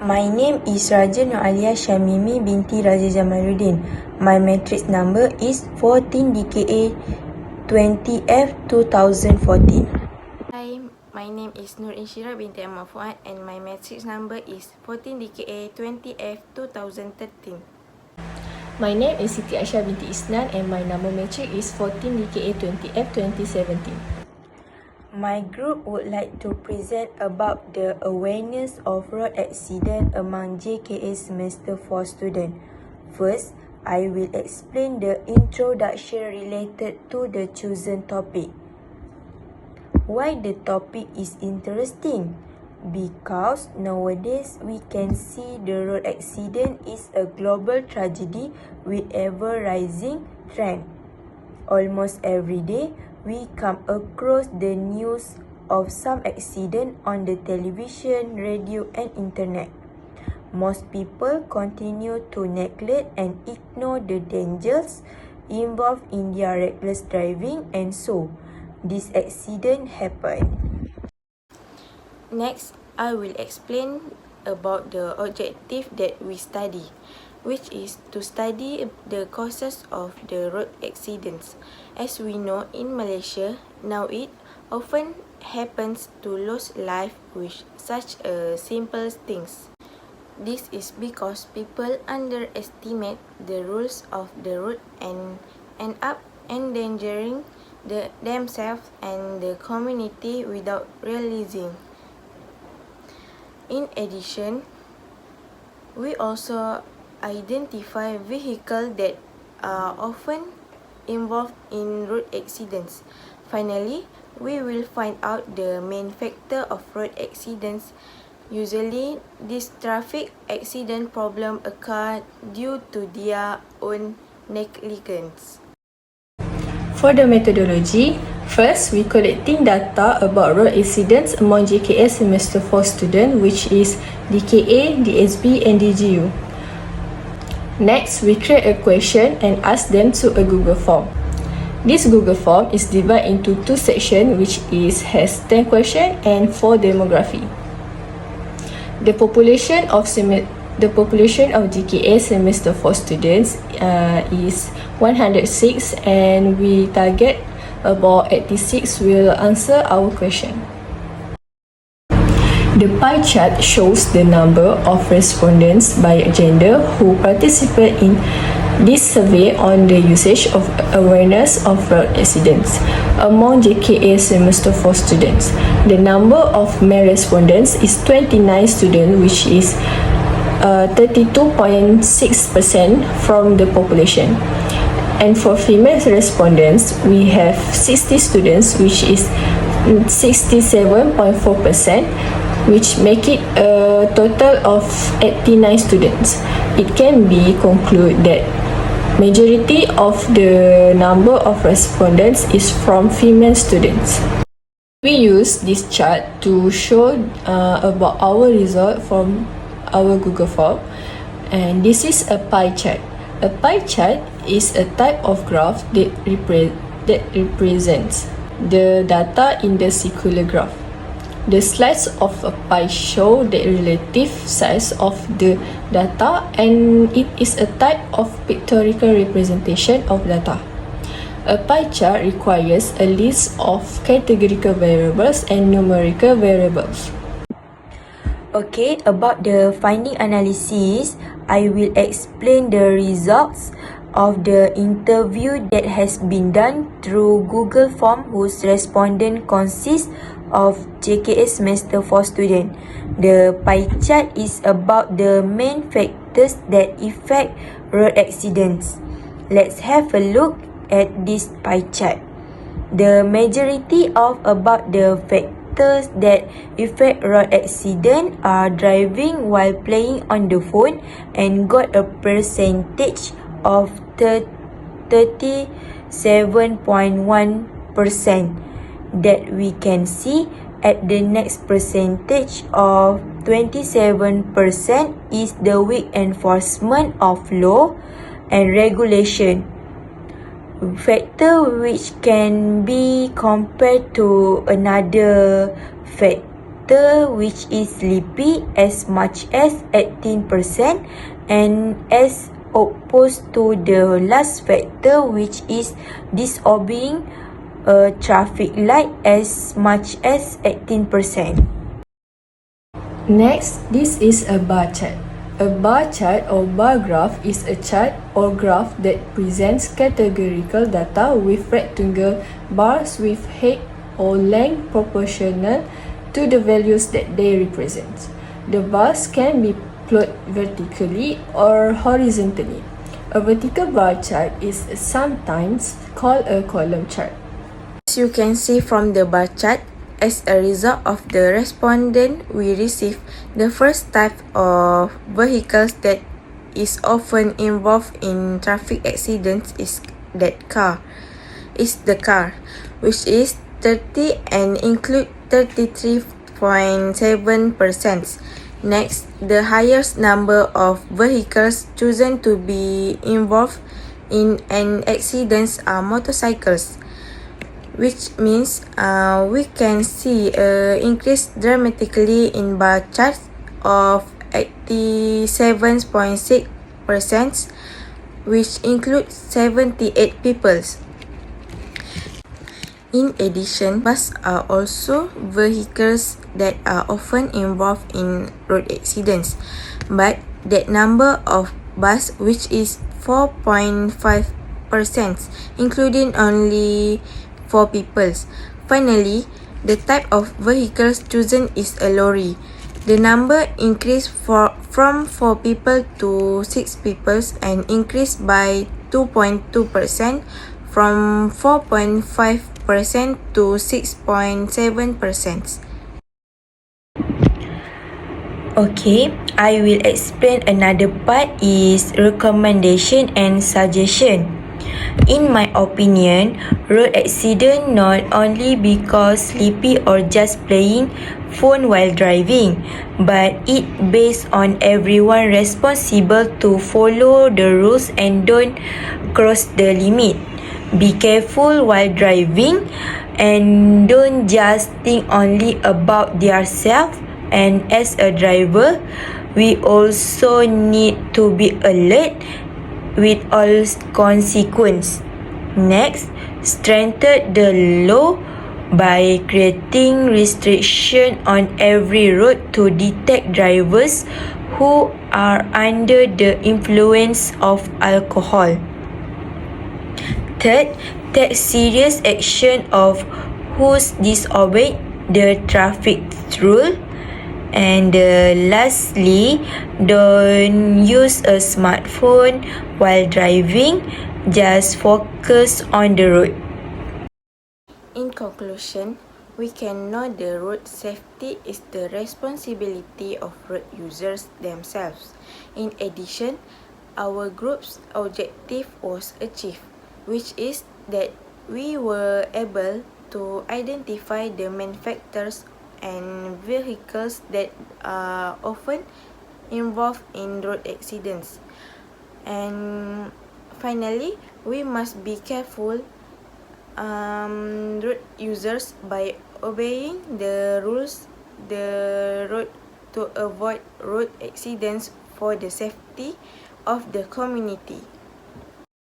My name is Raja Nur Alia Syamimi binti Raja Jamaluddin. My matrix number is 14 DKA 20F 2014. Hi, my name is Nur Inshira binti Ahmad Fuad and my matrix number is 14 DKA 20F 2013. My name is Siti Aisyah binti Isnan and my number matrix is 14 DKA 20F 2017. My group would like to present about the awareness of road accident among JKA Semester 4 students. First, I will explain the introduction related to the chosen topic. Why the topic is interesting? Because nowadays we can see the road accident is a global tragedy with ever rising trend. Almost every day, we come across the news of some accident on the television, radio and internet. Most people continue to neglect and ignore the dangers involved in their reckless driving, and so this accident happened. Next, I will explain about the objective that we study, which is to study the causes of the road accidents. As we know, in Malaysia, now it often happens to lose life with such simple things. This is because people underestimate the rules of the road and end up endangering themselves and the community without realizing. In addition, we also identify vehicles that are often involved in road accidents. Finally, we will find out the main factor of road accidents. Usually, this traffic accident problem occur due to their own negligence. For the methodology, first we collecting data about road accidents among JKS Semester 4 students, which is DKA, DSB and DGU. Next, we create a question and ask them to a Google form. This Google form is divided into two sections, which has 10 questions and 4 demography. The population of GKA Semester 4 students is 106 and we target about 86 will answer our question. The pie chart shows the number of respondents by gender who participate in this survey on the usage of awareness of road accidents among JKA Semester 4 students. The number of male respondents is 29 students, which is 32.6% from the population. And for female respondents, we have 60 students, which is 67.4%, which make it a total of 89 students. It can be concluded that majority of the number of respondents is from female students. We use this chart to show about our result from our Google form, and this is a pie chart. A pie chart is a type of graph that represents the data in the circular graph. The slides of a pie show the relative size of the data, and it is a type of pictorial representation of data. A pie chart requires a list of categorical variables and numerical variables. Okay, about the finding analysis, I will explain the results of the interview that has been done through Google Form, whose respondent consists of JKA Semester 4 student. The pie chart is about the main factors that affect road accidents. Let's have a look at this pie chart. The majority of about the factors that affect road accident are driving while playing on the phone and got a percentage of 37.1%. That we can see at the next percentage of 27% is the weak enforcement of law and regulation. Factor which can be compared to another factor factor which is sleepy as much as 18% and as opposed to the last factor which is disobeying a traffic light as much as 18%. Next, this is a bar chart. A bar chart or bar graph is a chart or graph that presents categorical data with rectangular bars with height or length proportional to the values that they represent. The bars can be plotted vertically or horizontally. A vertical bar chart is sometimes called a column chart. As you can see from the bar chart, as a result of the respondent, we receive the first type of vehicles that is often involved in traffic accidents is the car, which is 30 and include 33.7%. Next, the highest number of vehicles chosen to be involved in an accident are motorcycles, which means we can see increase dramatically in bar charts of 87.6%, which includes 78 people. In addition, buses are also vehicles that are often involved in road accidents, but that number of buses, which is 4.5%, including only 4 people. Finally, the type of vehicles chosen is a lorry. The number increased from 4 people to 6 people and increased by 2.2% from 4.5% to 6.7%. Okay, I will explain another part is recommendation and suggestion. In my opinion, road accident not only because sleepy or just playing phone while driving, but it based on everyone responsible to follow the rules and don't cross the limit. Be careful while driving and don't just think only about yourself. And as a driver, we also need to be alert with all consequence. Next, strengthen the law by creating restriction on every road to detect drivers who are under the influence of alcohol. Third, take serious action of who's disobeyed the traffic rule. And lastly, don't use a smartphone while driving. Just focus on the road. In conclusion, we can know the road safety is the responsibility of road users themselves. In addition, our group's objective was achieved, which is that we were able to identify the main factors and vehicles that are often involved in road accidents. And finally, we must be careful road users by obeying the rules the road to avoid road accidents for the safety of the community.